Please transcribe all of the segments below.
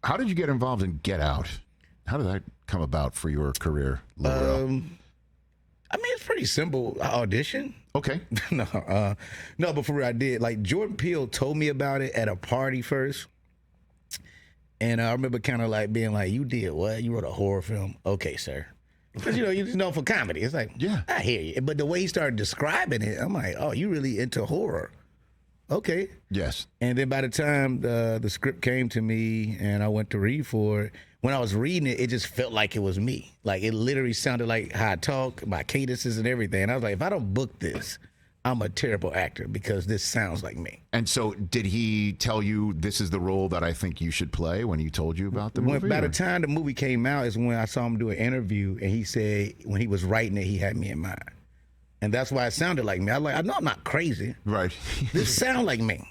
how did you get involved in Get Out? How did that come about for your career, Lil Rel? I mean, it's pretty simple. I audition. Okay. No, but for real, I did. Like, Jordan Peele told me about it at a party first. And I remember kind of like being like, you did what? You wrote a horror film? Okay, sir. Because, you just know for comedy. It's like, yeah, I hear you. But the way he started describing it, I'm like, oh, you really into horror. Okay. Yes. And then by the time the script came to me and I went to read for it, when I was reading it, it just felt like it was me. Like, it literally sounded like how I talk, my cadences and everything. And I was like, if I don't book this, I'm a terrible actor because this sounds like me. And so did he tell you this is the role that I think you should play when he told you about the movie? By the time the movie came out is when I saw him do an interview, and he said when he was writing it, he had me in mind. And that's why it sounded like me. I know I'm not crazy. Right. This sound like me.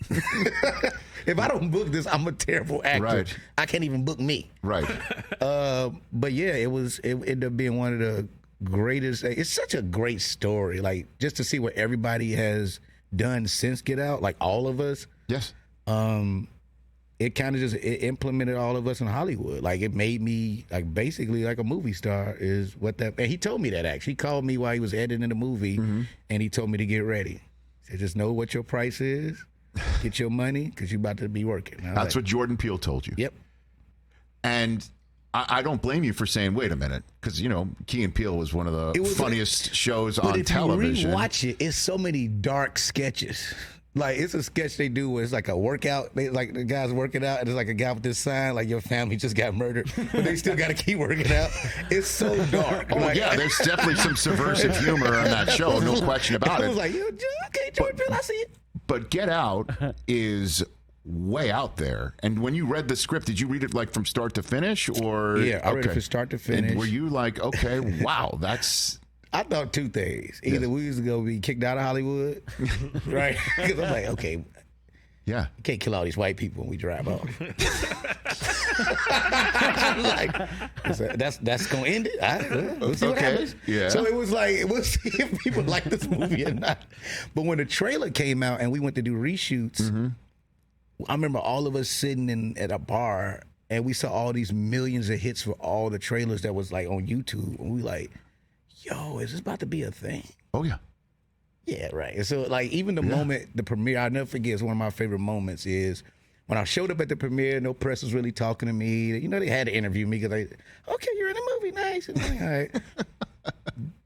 If I don't book this, I'm a terrible actor. Right. I can't even book me. Right. But yeah, it ended up being one of the greatest. It's such a great story. Like, just to see what everybody has done since Get Out, like all of us. Yes. It kind of just implemented all of us in Hollywood. Like, it made me like basically like a movie star is what that. And he told me that actually. He called me while he was editing the movie, and he told me to get ready. He said, just know what your price is. Get your money because you're about to be working. That's what Jordan Peele told you. Yep. And I don't blame you for saying, wait a minute, because, Key and Peele was one of the funniest shows on television. But if you rewatch it, it's so many dark sketches. Like, it's a sketch they do where it's like a workout. Like, the guy's working out, and there's like a guy with this sign, like, your family just got murdered, but they still got to keep working out. It's so dark. Oh, yeah, there's definitely some subversive humor on that show, no question about it. I was like, okay, Jordan Peele, I see it. But Get Out is way out there. And when you read the script, did you read it like from start to finish, or? Yeah, I read it from start to finish. And were you like, okay, wow, that's? I thought two things. Either we was gonna be kicked out of Hollywood, right? Because I'm like, okay, yeah, you can't kill all these white people when we drive off. Like, that's gonna end it. We'll see what happens. Yeah. So it was like, we'll see if people like this movie or not. But when the trailer came out and we went to do reshoots, I remember all of us sitting at a bar and we saw all these millions of hits for all the trailers that was like on YouTube, and we like, yo, is this about to be a thing? Oh yeah. Yeah, right. And so, like, even the moment, the premiere, I'll never forget, it's one of my favorite moments is when I showed up at the premiere, no press was really talking to me. They had to interview me because okay, you're in the movie, nice. And I'm like, all right.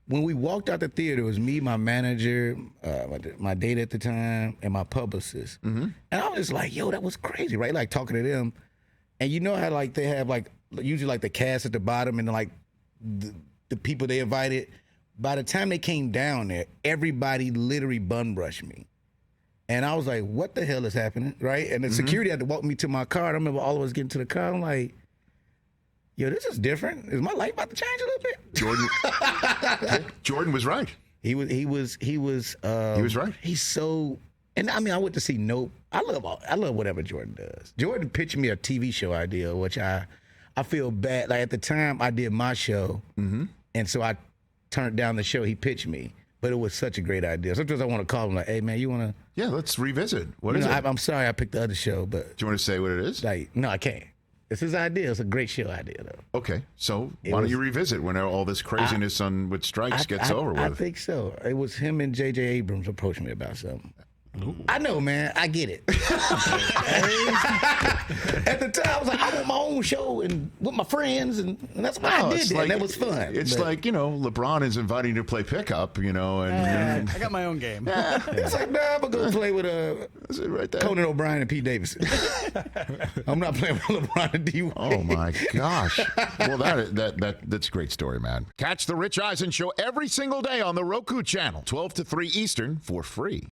When we walked out the theater, it was me, my manager, my date at the time, and my publicist. And I was just like, yo, that was crazy, right? Like, talking to them. And you know how, like, they have, like, usually, like, the cast at the bottom and, like, the people they invited. By the time they came down there, everybody literally bum rushed me. And I was like, what the hell is happening, right? And the security had to walk me to my car. I remember all of us getting to the car. I'm like, yo, this is different. Is my life about to change a little bit? Jordan was right. He was right. He's so, and I mean, I went to see Nope. I love whatever Jordan does. Jordan pitched me a TV show idea, which I feel bad. Like, at the time, I did my show, and so I turned down the show he pitched me. But it was such a great idea. Sometimes I want to call him like, hey, man, you want to? Yeah, let's revisit. What is it? I'm sorry I picked the other show, but. Do you want to say what it is? Like, no, I can't. It's his idea. It's a great show idea, though. Okay, so why don't you revisit when all this craziness with strikes gets over with? I think so. It was him and J.J. Abrams approached me about something. Ooh. I know, man. I get it. At the time, I was like, I want my own show and with my friends, and that's why I did it. Like, and that was fun. It's like, LeBron is inviting you to play pickup, and I got my own game. It's like, nah, I'm going to go play with Conan O'Brien and Pete Davidson. I'm not playing with LeBron and D-Wade. Oh, my gosh. Well, that's a great story, man. Catch the Rich Eisen Show every single day on the Roku channel, 12 to 3 Eastern, for free.